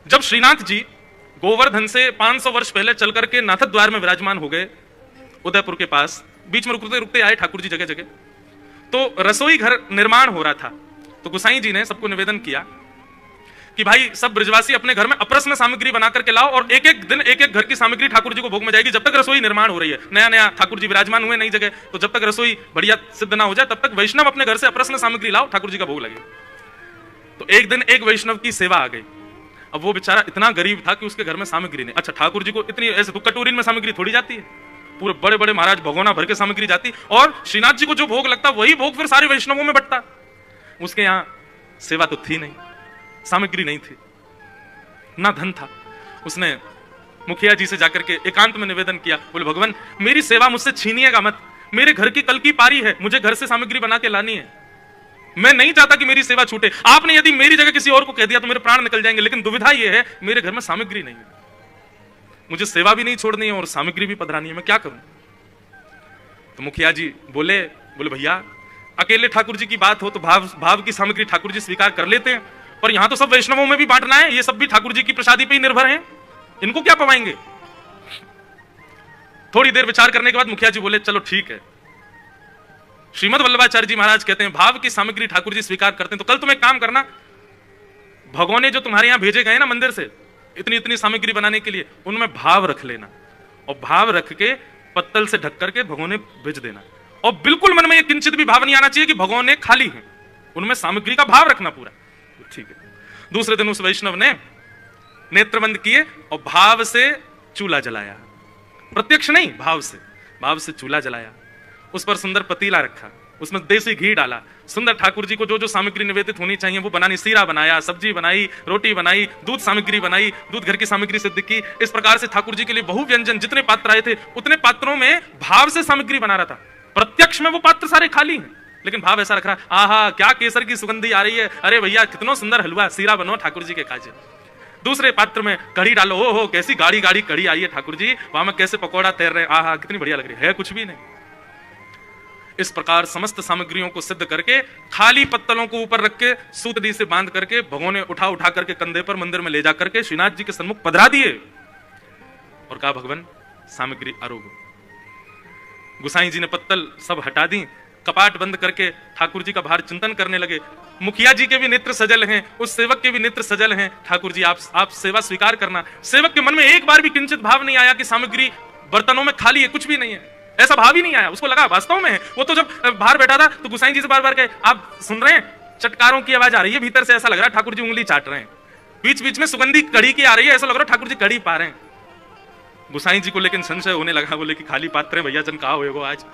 जब श्रीनाथ जी गोवर्धन से 500 वर्ष पहले चल करके नाथद द्वार में विराजमान हो गए उदयपुर के पास, बीच में रुकते रुकते आए ठाकुर जी जगह जगह, तो रसोई घर निर्माण हो रहा था। तो गोसाई जी ने सबको निवेदन किया कि भाई सब ब्रजवासी अपने घर में अप्रश्न सामग्री बना करके लाओ और एक एक दिन एक एक घर की सामग्री ठाकुर जी को भोग में जाएगी जब तक रसोई निर्माण हो रही है। नया नया ठाकुर जी विराजमान हुए नई जगह, तो जब तक रसोई बढ़िया सिद्ध ना हो जाए तब तक वैष्णव अपने घर से अप्रश्न सामग्री लाओ, ठाकुर जी का भोग लगे। तो एक दिन एक वैष्णव की सेवा आ गई। अब वो बेचारा इतना गरीब था कि उसके घर में सामग्री नहीं। अच्छा, ठाकुर जी को इतनी ऐसे तो कटोरी में सामग्री थोड़ी जाती है, पूरे बड़े बड़े महाराज भगोना भर के सामग्री जाती, और श्रीनाथ जी को जो भोग लगता वही भोग फिर सारे वैष्णवों में बंटता। उसके यहां सेवा तो थी नहीं, सामग्री नहीं थी, ना धन था। उसने मुखिया जी से जाकर के एकांत में निवेदन किया, बोले भगवान मेरी सेवा मुझसे छीनिएगा मत, मेरे घर की कल की पारी है, मुझे घर से सामग्री बना के लानी है, मैं नहीं चाहता कि मेरी सेवा छूटे। आपने यदि मेरी जगह किसी और को कह दिया तो मेरे प्राण निकल जाएंगे, लेकिन दुविधा यह है मेरे घर में सामग्री नहीं है, मुझे सेवा भी नहीं छोड़नी है और सामग्री भी पधरानी है, मैं क्या करूं। तो मुखिया जी बोले भैया अकेले ठाकुर जी की बात हो तो भाव की सामग्री ठाकुर जी स्वीकार कर लेते हैं, पर यहां तो सब वैष्णवों में भी बांटना है, ये सब भी ठाकुर जी की प्रसादी पे ही निर्भर हैं, इनको क्या पवाएंगे। थोड़ी देर विचार करने के बाद मुखिया जी बोले चलो ठीक है। श्रीमद वल्लभाचार्य जी महाराज कहते हैं भाव की सामग्री ठाकुर जी स्वीकार करते हैं, तो कल तुम एक काम करना, भगोने जो तुम्हारे यहां भेजे गए ना मंदिर से इतनी इतनी सामग्री बनाने के लिए, उनमें भाव रख लेना और भाव रख के पत्तल से ढक करके भगोने भेज देना, और बिल्कुल मन में ये किंचित भी भाव नहीं आना चाहिए कि भगोने खाली हैं, उनमें सामग्री का भाव रखना पूरा। ठीक है। दूसरे दिन उस वैष्णव ने नेत्रबंद किए और भाव से चूल्हा जलाया, प्रत्यक्ष नहीं, भाव से चूल्हा जलाया, उस पर सुंदर पतीला रखा, उसमें देसी घी डाला, सुंदर ठाकुर जी को जो जो सामग्री निवेदित होनी चाहिए वो बनानी, सीरा बनाया, सब्जी बनाई, रोटी बनाई, दूध सामग्री बनाई, दूध घर की सामग्री सिद्ध की। इस प्रकार से ठाकुर जी के लिए बहु व्यंजन, जितने पात्र आए थे उतने पात्रों में भाव से सामग्री बना रहा था। प्रत्यक्ष में वो पात्र सारे खाली हैं, लेकिन भाव ऐसा रख रहा, आहा क्या केसर की सुगंधी आ रही है, अरे भैया कितना सुंदर हलवा सीरा बनो ठाकुर जी के काजे। दूसरे पात्र में कढ़ी डालो, ओहो कैसी गाढ़ी गाढ़ी कढ़ी आई है ठाकुर जी, वहां में कैसे पकौड़ा तैर रहे हैं, आहा कितनी बढ़िया लग रही है, कुछ भी नहीं। इस प्रकार समस्त सामग्रियों को सिद्ध करके खाली पत्तलों को ऊपर रख के सूतड़ी से बांध करके भगोने उठा उठा करके कंधे पर मंदिर में ले जा करके श्रीनाथ जी के सन्मुख पधरा दिए और कहा भगवान सामग्री आरोग्य। गुसाई जी ने पत्तल सब हटा दी, कपाट बंद करके ठाकुर जी का भार चिंतन करने लगे। मुखिया जी के भी नेत्र सजल हैं, उस सेवक के भी नेत्र सजल हैं, ठाकुर जी आप सेवा स्वीकार करना। सेवक के मन में एक बार भी किंचित भाव नहीं आया कि सामग्री बर्तनों में खाली है, कुछ भी नहीं है, ऐसा भाव ही नहीं आया। उसको लगा वास्तव में है। वो तो जब बाहर बैठा था तो गुसाई जी से बार बार कहे आप सुन रहे हैं, चटकारों की आवाज आ रही है भीतर से, ऐसा लग रहा है ठाकुर जी उंगली चाट रहे हैं, बीच बीच में सुगंधी कड़ी की आ रही है, ऐसा लग रहा है ठाकुर जी कड़ी पा रहे हैं। गुसाई जी को लेकिन संशय होने लगा, बोले कि खाली पात्र है भैया जन कहा हुए आज।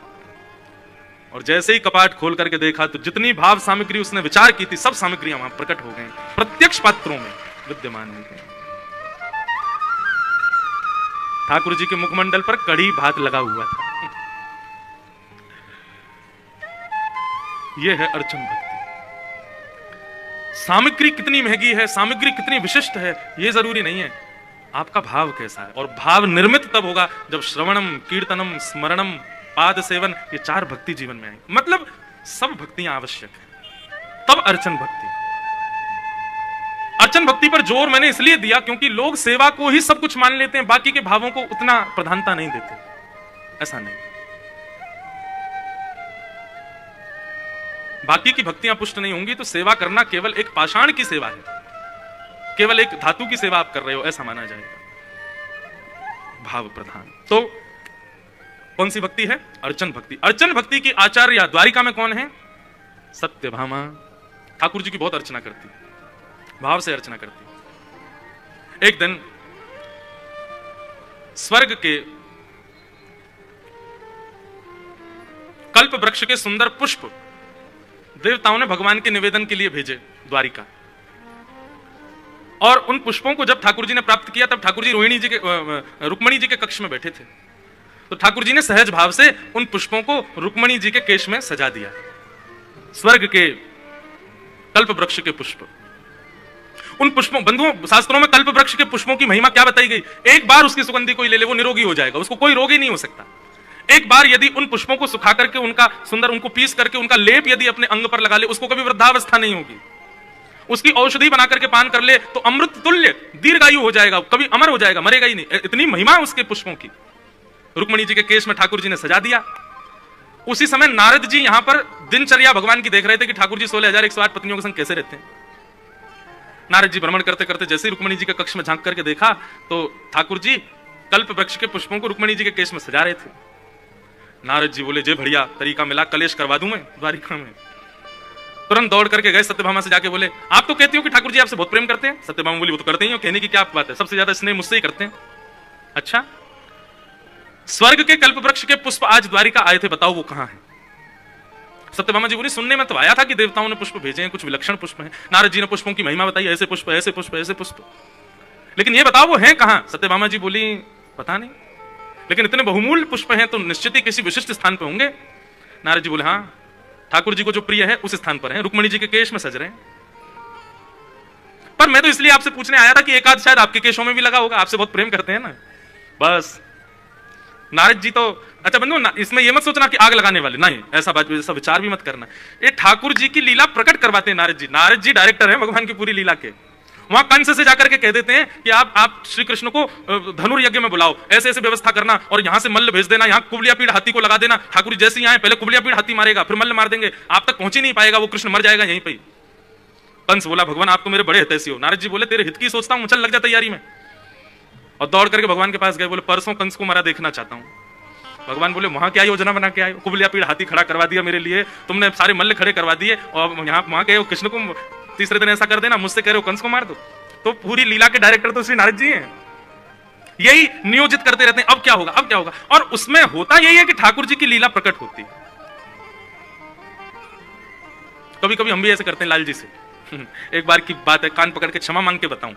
और जैसे ही कपाट खोल करके देखा तो जितनी भाव सामग्री उसने विचार की थी सब सामग्रियां वहां प्रकट हो गई, प्रत्यक्ष पात्रों में विद्यमान हो गई। ठाकुर जी के मुखमंडल पर कड़ी भात लगा हुआ था। यह है अर्चन भक्ति। सामग्री कितनी महंगी है, सामग्री कितनी विशिष्ट है, यह जरूरी नहीं है, आपका भाव कैसा है। और भाव निर्मित तब होगा जब श्रवणम, कीर्तनम, स्मरणम, पाद सेवन, ये चार भक्ति जीवन में आएंगे। मतलब सब भक्तियां आवश्यक है, तब अर्चन भक्ति। अर्चन भक्ति पर जोर मैंने इसलिए दिया क्योंकि लोग सेवा को ही सब कुछ मान लेते हैं, बाकी के भावों को उतना प्रधानता नहीं देते। ऐसा नहीं, बाकी की भक्तियां पुष्ट नहीं होंगी तो सेवा करना केवल एक पाषाण की सेवा है, केवल एक धातु की सेवा आप कर रहे हो ऐसा माना जाएगा। भाव प्रधान तो कौन सी भक्ति है? अर्चन भक्ति। अर्चन भक्ति की आचार्य द्वारिका में कौन है? सत्यभामा। ठाकुर जी की बहुत अर्चना करती, भाव से अर्चना करती। एक दिन स्वर्ग के कल्प वृक्ष के सुंदर पुष्प देवताओं ने भगवान के निवेदन के लिए भेजे द्वारिका, और उन पुष्पों को जब ठाकुर जी ने प्राप्त किया तब ठाकुर जी रुक्मणी जी के कक्ष में बैठे थे। तो ठाकुर जी ने सहज भाव से उन पुष्पों को रुक्मणी जी के केश में सजा दिया। स्वर्ग के कल्प वृक्ष के पुष्प, उन पुष्पों, बंधुओं शास्त्रों में कल्प वृक्ष के पुष्पों की महिमा क्या बताई गई? एक बार उसकी सुगंधी कोई ले ले वो निरोगी हो जाएगा, उसको कोई रोग ही नहीं हो सकता। एक बार यदि उन पुष्पों को सुखा करके उनका सुंदर, उनको पीस करके उनका लेप यदि अपने अंग पर लगा ले, उसको कभी वृद्धावस्था नहीं होगी। उसकी औषधि बना करके पान कर ले तो अमृत तुल्य दीर्घायु हो जाएगा, कभी अमर हो जाएगा, मरेगा ही नहीं। इतनी महिमा है उसके पुष्पों की। रुक्मणी जी के केश में ठाकुर जी ने सजा दिया। उसी समय नारद जी यहां पर दिनचर्या भगवान की देख रहे थे कि ठाकुर जी 16,108 पत्नियों के संग कैसे रहते हैं। नारद जी भ्रमण करते करते जैसे ही रुक्मणी जी के कक्ष में झांक करके देखा तो ठाकुर जी कल्प वृक्ष के पुष्पों को रुक्मणी जी के केश में सजा रहे थे। नारद जी बोले, जे बढ़िया तरीका मिला, कलेश करवा दूं मैं द्वारिका में। तुरंत दौड़ करके गए सत्यभामा से जाके बोले, आप तो कहती हो कि ठाकुर जी आपसे बहुत प्रेम करते हैं। सत्यभामा बोली, वो तो करते ही हो, कहने की क्या बात है, सबसे ज्यादा स्नेह मुझसे ही करते हैं। अच्छा, स्वर्ग के कल्प वृक्ष के पुष्प आज द्वारिका आए थे, बताओ वो कहां है? सत्यभामा जी बोली, सुनने में तो आया था कि देवताओं ने पुष्प भेजे हैं, कुछ विलक्षण पुष्प हैं। नारद जी ने पुष्पों की महिमा बताई, ऐसे पुष्प ऐसे पुष्प ऐसे पुष्प, लेकिन ये बताओ वो हैं कहां? सत्यभामा जी बोली, पता नहीं, लेकिन इतने बहुमूल्य पुष्प हैं तो निश्चित ही किसी विशिष्ट स्थान पर होंगे। नारद जी बोले, हाँ, ठाकुर जी को जो प्रिय है उस स्थान पर है, रुक्मणी जी के केश में सज रहे हैं। पर मैं तो इसलिए आपसे पूछने आया था कि एक आध शायद आपके केशों में भी लगा होगा, आपसे बहुत प्रेम करते हैं ना। बस नारद जी तो, अच्छा बंधु, इसमें यह मत सोचना कि आग लगाने वाले, नहीं, ऐसा विचार भी मत करना। ये ठाकुर जी की लीला प्रकट करवाते हैं नारद जी। नारद जी डायरेक्टर हैं भगवान की पूरी लीला के। वहां कंस से जाकर के कह देते हैं कि आप श्री कृष्ण को धनुर्यज्ञ में बुलाओ, ऐसे ऐसे व्यवस्था करना, और यहां से मल्ल भेज देना, यहां कुबलिया पीड़ हाथी को लगा देना। ठाकुर जी जैसे ही आए पहले कुबलिया पीड़ हाथी मारेगा, फिर मल्ल मार देंगे, आप तक पहुंच ही नहीं पाएगा, वो कृष्ण मर जाएगा यहीं पे। कंस बोला, भगवान आप तो मेरे बड़े हितैषी हो। नारद जी बोले, तेरे हित की सोचता हूं, चल लग जा तैयारी में। और दौड़ करके भगवान के पास गए, बोले, परसों कंस को मारा देखना चाहता हूं। भगवान बोले, वहां क्या योजना बना के आए? कुबलिया पीड़ हाथी खड़ा करवा दिया मेरे लिए, तुमने सारे मल्ल खड़े करवा दिए, और यहाँ वहां कहे कृष्ण को तीसरे दिन ऐसा कर देना, मुझसे कह रहे हो कंस को मार दो। तो पूरी लीला के डायरेक्टर तो श्री नारद जी हैं, यही नियोजित करते रहते हैं, अब क्या होगा अब क्या होगा। और उसमें होता यही है कि ठाकुर जी की लीला प्रकट होती है। कभी कभी हम भी ऐसे करते हैं लाल जी से। एक बार की बात है, कान पकड़ के क्षमा मांग के बताऊं।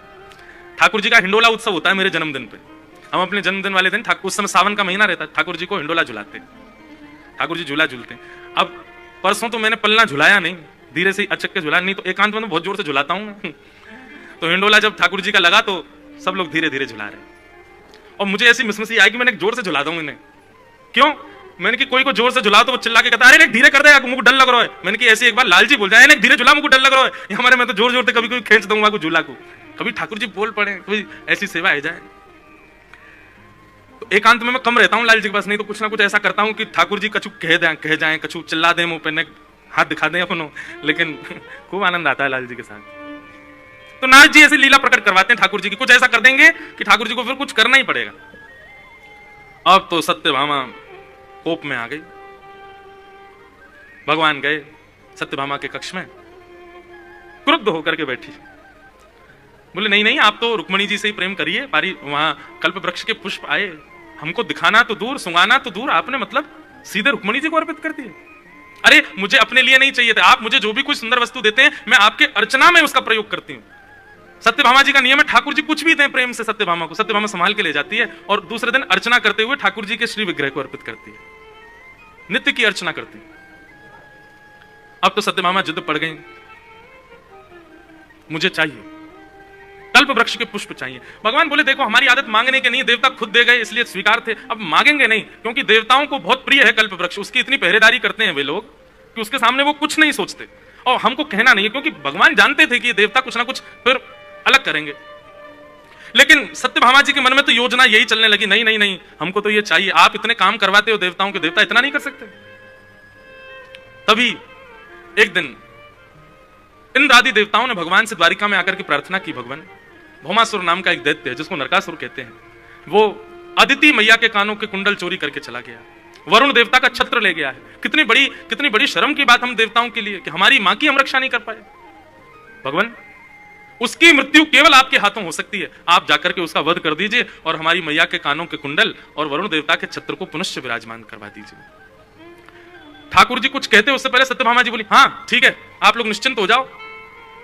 ठाकुर जी का हिंडोला उत्सव होता है मेरे जन्मदिन पे। हम अपने जन्मदिन वाले दिन, उस समय सावन का महीना रहता है, ठाकुर जी को हिंडोला झुलाते हैं। ठाकुर जी झूला झूलते हैं। अब परसों तो मैंने पलना झुलाया नहीं, धीरे से अचक के झुलाया, नहीं तो एकांत में बहुत जोर से झुलाता हूं। तो हिंडोला जब ठाकुर जी का लगा तो सब लोग धीरे धीरे झुला रहे, और मुझे ऐसी मिसमिसी आई कि मैंने जोर से झुला दूं इन्हें। क्यों? मैंने कि कोई को जोर से झुला तो वो चिल्ला के कहता है, अरे धीरे कर दे, मुझे डर लग रहा है। मैंने कि ऐसे एक बार लाल जी बोल जाए, धीरे झुला, मुझे डर लग रहा है। हमारे मैं तो जोर जोर से कभी कोई खींच दूंगा को झूला को, कभी ठाकुर जी बोल पड़े, कोई ऐसी सेवा आ जाए। तो एकांत में मैं कम रहता हूँ लाल जी के पास, नहीं तो कुछ ना कुछ ऐसा करता हूँ कि ठाकुर जी कछु कह जाए, कछु चिल्ला दे, मुंह पे हाथ दिखा दें अपनों, लेकिन खूब आनंद आता है लाल जी के साथ। तो नारद जी ऐसी लीला प्रकट करवाते हैं ठाकुर जी की, कुछ ऐसा कर देंगे कि ठाकुर जी को फिर कुछ करना ही पड़ेगा। अब तो सत्यभामा कोप में आ गई। भगवान गए सत्यभामा के कक्ष में, क्रुद्ध होकर के बैठी, बोले, नहीं नहीं, आप तो रुक्मणी जी से ही प्रेम करिए, पारी वहां कल्प वृक्ष के पुष्प आए, हमको दिखाना तो दूर, सुंगाना तो दूर, आपने मतलब सीधे रुक्मणी जी को अर्पित कर दिए। अरे मुझे अपने लिए नहीं चाहिए था, आप मुझे जो भी कोई सुंदर वस्तु देते हैं मैं आपके अर्चना में उसका प्रयोग करती हूँ। सत्यभामा जी का नियम है, ठाकुर जी कुछ भी दें प्रेम से सत्यभामा को, सत्यभामा संभाल के ले जाती है, और दूसरे दिन अर्चना करते हुए ठाकुर जी के श्री विग्रह को अर्पित करती है, नित्य की अर्चना करती है। अब तो सत्यभामा जिद पड़ गई, मुझे चाहिए, कल्प वृक्ष के पुष्प चाहिए। भगवान बोले, देखो हमारी आदत मांगने के नहीं, देवता खुद दे गए इसलिए स्वीकार थे, अब मांगेंगे नहीं, क्योंकि देवताओं को बहुत प्रिय है कल्प वृक्ष, उसकी इतनी पहरेदारी करते हैं वे लोग कि उसके सामने वो कुछ नहीं सोचते, और हमको कहना नहीं है, क्योंकि भगवान जानते थे कि देवता कुछ ना कुछ फिर अलग करेंगे। लेकिन सत्यभामा जी के मन में तो योजना यही चलने लगी, नहीं नहीं नहीं, हमको तो ये चाहिए, आप इतने काम करवाते हो देवताओं के, देवता इतना नहीं कर सकते। तभी एक दिन इंद्र आदि देवताओं ने भगवान से द्वारिका में आकर के प्रार्थना की, भगवान भौमासुर नाम का एक दैत्य है जिसको नरकासुर कहते हैं, वो अदिति मैया के कानों के कुंडल चोरी करके चला गया, वरुण देवता का छत्र ले गया है। कितनी बड़ी शर्म की बात हम देवताओं के लिए कि हमारी मां की हम रक्षा नहीं कर पाए। भगवान उसकी मृत्यु केवल आपके हाथों हो सकती है, आप जाकर के उसका वध कर दीजिए और हमारी मैया के कानों के कुंडल और वरुण देवता के छत्र को पुनश्च विराजमान करवा दीजिए। ठाकुर जी कुछ कहते उससे पहले सत्यभामा जी बोली, हाँ ठीक है, आप लोग निश्चिंत हो जाओ,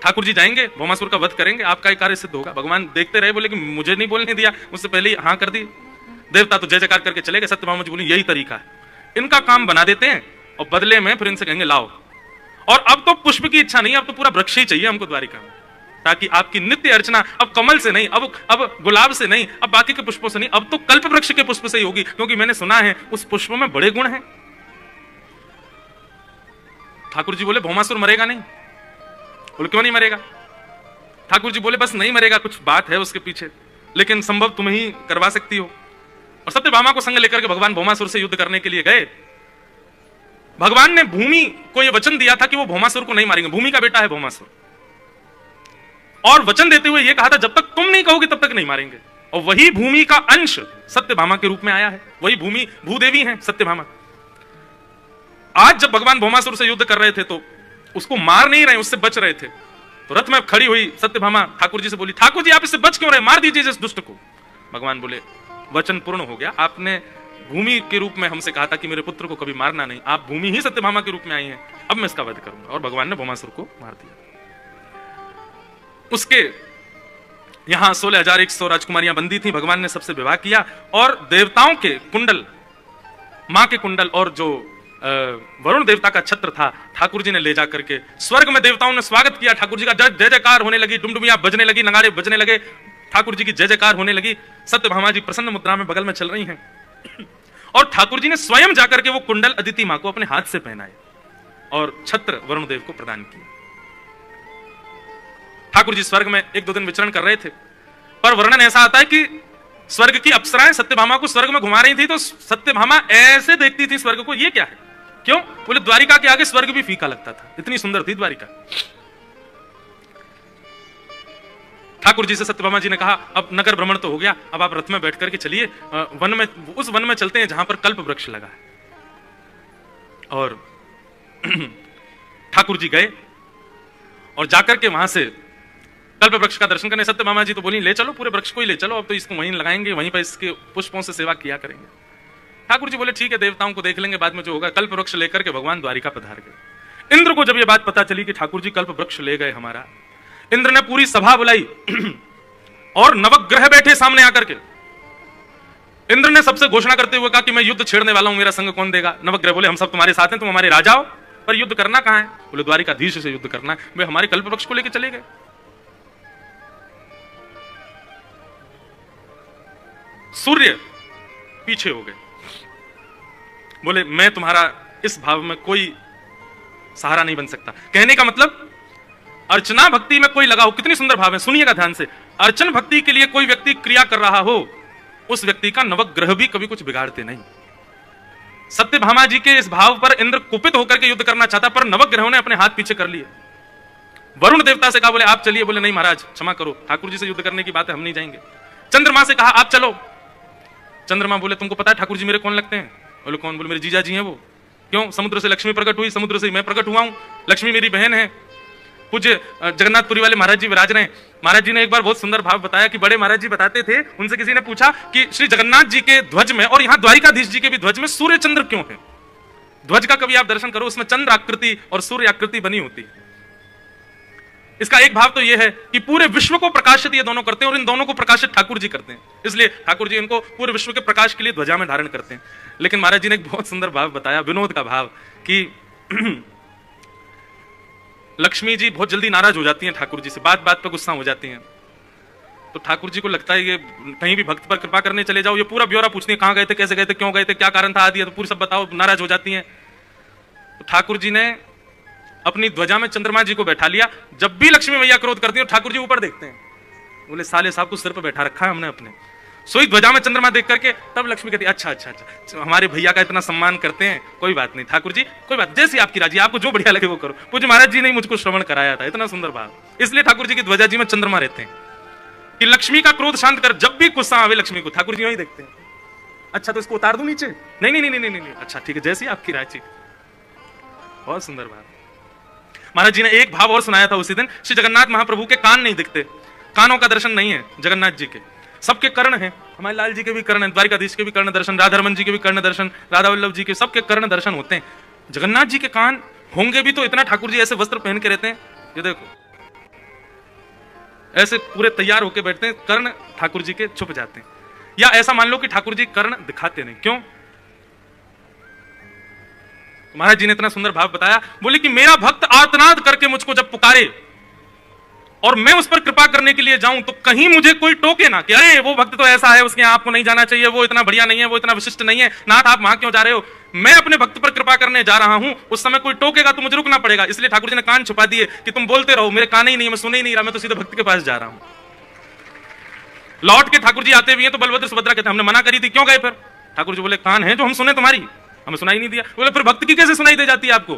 ठाकुर जी जाएंगे भौमासुर का वध करेंगे, आपका कार्य सिद्ध होगा। भगवान देखते रहे, बोले कि मुझे नहीं बोलने दिया, उससे पहले हाँ कर दी। देवता तो जय जयकार करके चले गए। सत्यभामा जी बोली, यही तरीका है, इनका काम बना देते हैं और बदले में फिर इनसे कहेंगे लाओ। और अब तो पुष्प की इच्छा नहीं, अब तो पूरा वृक्ष ही चाहिए हमको द्वारिका में, ताकि आपकी नित्य अर्चना अब कमल से नहीं, अब गुलाब से नहीं, अब बाकी के पुष्पों से नहीं, अब तो कल्प वृक्ष के पुष्प से ही होगी, क्योंकि मैंने सुना है उस पुष्प में बड़े गुण हैं। ठाकुर जी बोले, भौमासुर मरेगा नहीं। बोले क्यों नहीं मरेगा? ठाकुर जी बोले बस नहीं मरेगा, कुछ बात है उसके पीछे, लेकिन संभव तुम ही करवा सकती हो। और सत्यभामा को संग लेकर के भगवान भौमासुर से युद्ध करने के लिए गए। भगवान ने भूमि को यह वचन दिया था कि वो भौमासुर को नहीं मारेंगे, भूमि का बेटा है भौमासुर, और वचन देते हुए यह कहा था जब तक तुम नहीं कहोगे तब तक नहीं मारेंगे। और वही भूमि का अंश सत्यभामा के रूप में आया है, वही भूमि भूदेवी है सत्यभामा। आज जब भगवान भौमासुर से युद्ध कर रहे थे तो उसको मार नहीं रहे, उससे बच रहे थे, तो रथ में खड़ी हुई सत्यभामा ठाकुर जी से बोली, ठाकुर जी आप इससे बच क्यों रहे, मार दीजिए इस दुष्ट को। भगवान बोले वचन पूर्ण हो गया, आपने भूमि के रूप में हमसे कहा था कि मेरे पुत्र को कभी मारना नहीं, आप भूमि ही सत्यभामा के रूप में आई हैं, अब मैं इसका वध करूंगा। और भगवान ने भौमासुर को मार दिया। उसके यहां 16,100 राजकुमारियां बंदी थी। भगवान ने सबसे विवाह किया और देवताओं के कुंडल, मां के कुंडल और जो वरुण देवता का छत्र था ठाकुर जी ने ले जाकर के स्वर्ग में देवताओं ने स्वागत किया। ठाकुर जी का जय जयकार होने लगी, डुमडुमियां बजने लगी, नगाड़े बजने लगे, ठाकुर जी की जय जयकार होने लगी। सत्यभामा जी प्रसन्न मुद्रा में बगल में चल रही हैं और ठाकुर जी ने स्वयं जाकर के वो कुंडल अदिति मां को अपने हाथ से पहनाए और छत्र वरुण देव को प्रदान किए। ठाकुर जी स्वर्ग में 1-2 दिन विचरण कर रहे थे, पर वर्णन ऐसा आता है कि स्वर्ग की अप्सराएं सत्यभामा को स्वर्ग में घुमा रही थी, तो सत्यभामा ऐसे देखती थी स्वर्ग को, ये क्या है, क्यों बोले द्वारिका के आगे स्वर्ग भी फीका लगता था, इतनी सुंदर थी द्वारिका। ठाकुर जी से सत्यभामा जी ने कहा अब नगर भ्रमण तो हो गया, अब आप रथ में बैठ करके चलिए वन में, उस वन में चलते हैं जहां पर कल्प वृक्ष लगा है। और ठाकुर जी गए और जाकर के वहां से कल्प वृक्ष का दर्शन करने। सत्यभामा जी तो बोली ले चलो, पूरे वृक्ष को ही ले चलो, अब तो इसको वहीं लगाएंगे, वहीं पर इसके पुष्पों से सेवा किया करेंगे। ठाकुर जी बोले ठीक है, देवताओं को देख लेंगे बाद में जो होगा। कल्प वृक्ष लेकर के भगवान द्वारिका पधार गए। इंद्र को जब यह बात पता चली कि ठाकुर जी कल्प वृक्ष ले गए हमारा, इंद्र ने पूरी सभा बुलाई और नवग्रह बैठे सामने आकर के। इंद्र ने सबसे घोषणा करते हुए कहा कि मैं युद्ध छेड़ने वाला हूं, मेरा संग कौन देगा। नवग्रह बोले हम सब तुम्हारे साथ हैं, तुम हमारे राजा हो, पर युद्ध करना कहां है। बोले द्वारिकाधीश से युद्ध करना है। वे हमारे कल्प वृक्ष को लेकर चले गए। सूर्य पीछे हो गए, बोले मैं तुम्हारा इस भाव में कोई सहारा नहीं बन सकता। कहने का मतलब अर्चना भक्ति में कोई लगा हो, कितनी सुंदर भाव है, सुनिएगा ध्यान से। अर्चन भक्ति के लिए कोई व्यक्ति क्रिया कर रहा हो, उस व्यक्ति का नवग्रह भी कभी कुछ बिगाड़ते नहीं। सत्यभामा जी के इस भाव पर इंद्र कुपित होकर के युद्ध करना चाहता, पर नवग्रहों ने अपने हाथ पीछे कर लिए। वरुण देवता से कहा बोले आप चलिए, बोले नहीं महाराज क्षमा करो, ठाकुर जी से युद्ध करने की बात है, हम नहीं जाएंगे। चंद्रमा से कहा आप चलो। चंद्रमा बोले तुमको पता है ठाकुर जी मेरे कौन लगते हैं। बोले कौन। बोले मेरे जीजा जी हैं वो। क्यों। समुद्र से लक्ष्मी प्रकट हुई, समुद्र से मैं प्रकट हुआ हूं, लक्ष्मी मेरी बहन है। पूज्य जगन्नाथपुरी वाले महाराज जी विराज रहे हैं। महाराज जी ने एक बार बहुत सुंदर भाव बताया कि बड़े महाराज जी बताते थे, उनसे किसी ने पूछा कि श्री जगन्नाथ जी के ध्वज में और यहाँ द्वारिकाधीश जी के भी ध्वज में सूर्य चंद्र क्यों है। ध्वज का कभी आप दर्शन करो, उसमें चंद्र आकृति और सूर्य आकृति बनी होती है। इसका एक भाव तो यह है कि पूरे विश्व को प्रकाशित ये दोनों करते हैं और इन दोनों को प्रकाशित ठाकुर जी करते हैं, इसलिए ठाकुर जी इनको पूरे विश्व के प्रकाश के लिए ध्वजा में धारण करते हैं। लेकिन महाराज जी ने एक बहुत सुंदर भाव बताया, विनोद का भाव, कि लक्ष्मी जी बहुत जल्दी नाराज हो जाती हैं ठाकुर जी से, बात बात पर गुस्सा हो जाती हैं। तो ठाकुर जी को लगता है ये कहीं भी भक्त पर कृपा करने चले जाओ, ये पूरा ब्यौरा पूछती है, कहां गए थे, कैसे गए थे, क्यों गए थे, क्या कारण था आदि, तो पूरी सब बताओ, नाराज हो जाती हैं। तो ठाकुर जी ने अपनी ध्वजा में चंद्रमा जी को बैठा लिया। जब भी लक्ष्मी मैया क्रोध करती है ठाकुर जी ऊपर देखते हैं, बोले साले साहब को सिर पर बैठा रखा है हमने अपने। सोई ध्वजा में चंद्रमा देख करके तब लक्ष्मी कहती है अच्छा अच्छा अच्छा, हमारे भैया का इतना सम्मान करते हैं, कोई बात नहीं ठाकुर जी, कोई बात, जैसी आपकी राजी, आपको जो बढ़िया लगे वो करो। पूज्य महाराज जी ने मुझको श्रवण कराया था, इतना सुंदर भाव, इसलिए ठाकुर जी की ध्वजा जी में चंद्रमा रहते हैं कि लक्ष्मी का क्रोध शांत कर। जब भी गुस्सा आवे लक्ष्मी को ठाकुर जी वही देखते हैं, अच्छा तो इसको उतार दूं नीचे, नहीं नहीं नहीं नहीं नहीं, अच्छा ठीक है, जैसी आपकी राजी। बहुत सुंदर भाव। महाराज जी ने एक भाव और सुनाया था उसी दिन, श्री जगन्नाथ महाप्रभु के कान नहीं दिखते, कानों का दर्शन नहीं है जगन्नाथ जी के, सबके कर्ण हैं, हमारे लाल जी के भी कर्ण हैं, द्वारिकाधीश के भी कर्ण दर्शन, राधारमन जी के भी कर्ण दर्शन, राधा वल्लभ जी के, सबके कर्ण दर्शन होते हैं। जगन्नाथ जी के कान होंगे भी तो इतना ठाकुर जी ऐसे वस्त्र पहन के रहते हैं, ये देखो ऐसे पूरे तैयार होके बैठते हैं, कर्ण ठाकुर जी के छुप जाते हैं। या ऐसा मान लो कि ठाकुर जी कर्ण दिखाते नहीं, क्यों। महाराज जी ने इतना सुंदर भाव बताया, बोले कि मेरा भक्त आर्तनाद करके मुझको जब पुकारे और मैं उस पर कृपा करने के लिए जाऊं तो कहीं मुझे कोई टोके ना कि अरे वो भक्त तो ऐसा है, उसके यहाँ आपको नहीं जाना चाहिए, वो इतना बढ़िया नहीं है, वो इतना विशिष्ट नहीं है, नाथ आप वहां क्यों जा रहे हो। मैं अपने भक्त पर कृपा करने जा रहा हूं, उस समय कोई टोकेगा तो मुझे रुकना पड़ेगा। इसलिए ठाकुर जी ने कान छुपा दिए कि तुम बोलते रहो, मेरे कान ही नहीं है, मैं सुन ही नहीं रहा, मैं तो सीधे भक्त के पास जा रहा हूं। लौट के ठाकुर जी आते भी हैं तो बलभद्र सुभद्रा कहते हमने मना करी थी, क्यों गए फिर। ठाकुर जी बोले कान है जो हम सुने तुम्हारी, हमें सुनाई नहीं दिया। बोले फिर भक्त की कैसे सुनाई दे जाती है आपको।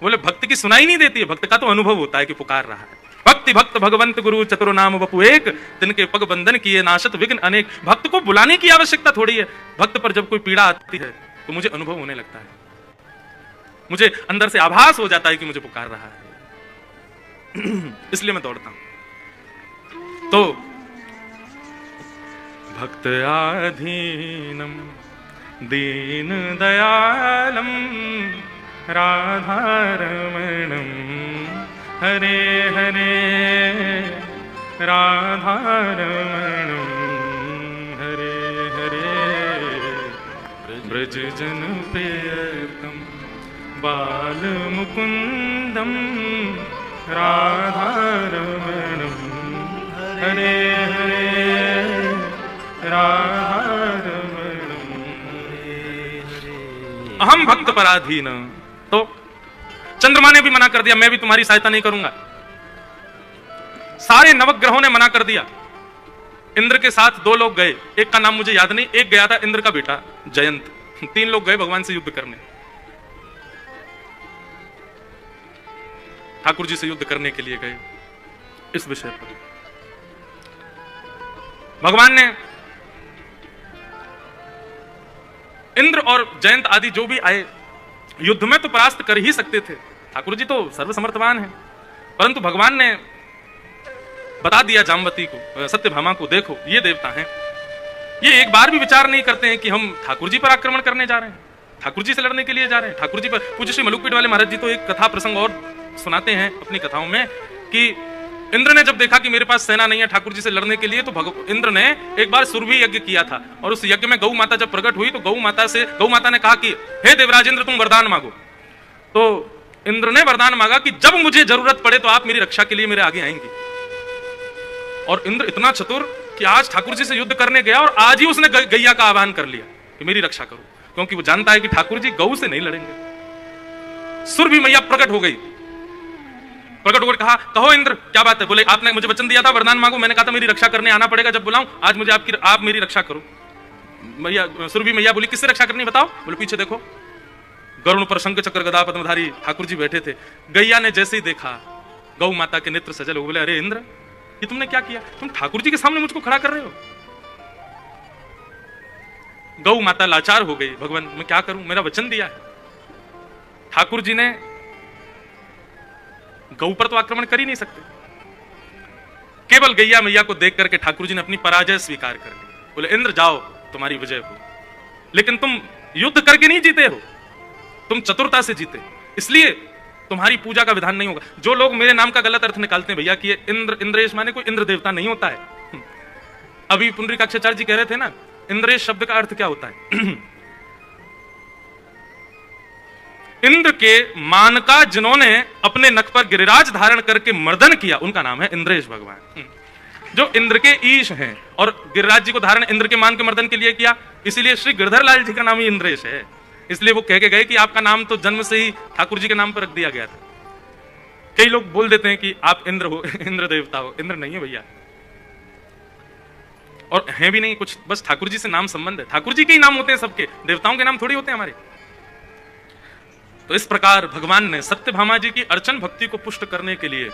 बोले भक्त की सुनाई नहीं देती है, भक्त का तो अनुभव होता है कि पुकार रहा है। भक्ति भक्त भगवंत गुरु चतुर नाम बपु एक, तिनके पग बंधन किए नाशत विघ्न अनेक। भक्त को बुलाने की आवश्यकता थोड़ी है, भक्त पर जब कोई पीड़ा आती है तो मुझे अनुभव होने लगता है, मुझे अंदर से आभास हो जाता है कि मुझे पुकार रहा है, इसलिए मैं दौड़ता हूं। तो भक्त आधीनम दीन दयालम राधारमणम हरे हरे राधारमणम हरे हरे ब्रज जन प्रियतम बाल मुकुंदम राधारमणम हरे हरे राधारमणम अहम भक्त पराधीन। तो चंद्रमा ने भी मना कर दिया, मैं भी तुम्हारी सहायता नहीं करूंगा। सारे नवग्रहों ने मना कर दिया। इंद्र के साथ 2 लोग गए, एक का नाम मुझे याद नहीं, एक गया था इंद्र का बेटा जयंत। 3 लोग गए भगवान से युद्ध करने, ठाकुर जी से युद्ध करने के लिए गए। इस विषय पर भगवान ने इंद्र और जयंत आदि जो भी आए युद्ध में तो परास्त कर ही सकते थे, ठाकुर जी तो सर्वसमर्थवान हैं। परंतु भगवान ने बता दिया जामवती को, सत्यभामा को, देखो ये देवता हैं, ये एक बार भी विचार नहीं करते हैं कि हम ठाकुर जी पर आक्रमण करने जा रहे हैं, ठाकुर जी से लड़ने के लिए जा रहे हैं। ठाकुर जी पर पूज्य श्री मलुकपीठ वाले महाराज जी तो एक कथा प्रसंग और सुनाते हैं अपनी कथाओं में कि इंद्र ने जब देखा कि मेरे पास सेना नहीं है ठाकुर जी से लड़ने के लिए, तो इंद्र ने एक बार सुरभि यज्ञ किया था, और उस यज्ञ में गौ माता जब प्रकट हुई तो गौ माता ने कहा कि हे देवराज इंद्र तुम वरदान मांगो। तो इंद्र ने वरदान मांगा कि जब मुझे जरूरत पड़े तो आप मेरी रक्षा के लिए मेरे आगे आएंगे। और इंद्र इतना चतुर कि आज ठाकुर जी से युद्ध करने गया और आज ही उसने गैया का आह्वान कर लिया कि मेरी रक्षा करो, क्योंकि वो जानता है कि ठाकुर जी गौ से नहीं लड़ेंगे। सुरभि मैया प्रकट हो गई, प्रकट होकर कहा कहो इंद्र क्या बात है। बोले आपने मुझे वचन दिया था वरदान मांगो, मैंने कहा था मेरी रक्षा करने आना पड़ेगा जब बुलाऊं, आज मुझे आप मेरी रक्षा करो। मैया सुरभि मैया बोली किससे रक्षा करनी बताओ। बोले पीछे देखो, गरुण पर शंख चक्र गदा पद्मधारी ठाकुर जी बैठे थे। गैया ने जैसे ही देखा गौ माता के नेत्र सजल हो, बोले अरे इंद्र ये तुमने क्या किया, तुम ठाकुर जी के सामने मुझको खड़ा कर रहे हो। गौ माता लाचार हो गई, भगवान मैं क्या करूं, मेरा वचन दिया है। ठाकुर जी ने गौ पर तो आक्रमण कर ही नहीं सकते, केवल गैया मैया को देख करके ठाकुर जी ने अपनी पराजय स्वीकार कर ली। बोले इंद्र जाओ तुम्हारी विजय हो, लेकिन तुम युद्ध करके नहीं जीते हो, तुम चतुरता से जीते, इसलिए तुम्हारी पूजा का विधान नहीं होगा। जो लोग मेरे नाम का गलत अर्थ निकालते हैं भैया कि इंद्रेश माने कोई इंद्र देवता नहीं होता है। अभी पुंडरीकाक्षाचार्य जी कह रहे थे ना इंद्रेश शब्द का अर्थ क्या होता है। इंद्र के मान का जिन्होंने अपने नख पर गिरिराज धारण करके मर्दन किया उनका नाम है इंद्रेश भगवान, जो इंद्र के ईश हैं। और गिरिराज जी को धारण इंद्र के मान के मर्दन के लिए किया, इसीलिए श्री गिरधर लाल जी का नाम ही इंद्रेश है। इसलिए वो कह के गए कि आपका नाम तो जन्म से ही ठाकुर जी के नाम पर रख दिया गया था। कई लोग बोल देते हैं कि आप इंद्र हो, इंद्र देवता हो, इंद्र नहीं है भैया, और हैं भी नहीं कुछ, बस ठाकुर जी से नाम संबंध है। ठाकुर जी के ही नाम होते हैं सबके, देवताओं के नाम थोड़ी होते हैं हमारे। तो इस प्रकार भगवान ने सत्यभामा जी की अर्चन भक्ति को पुष्ट करने के लिए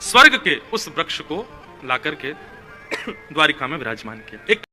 स्वर्ग के उस वृक्ष को लाकर के द्वारिका में विराजमान किया। एक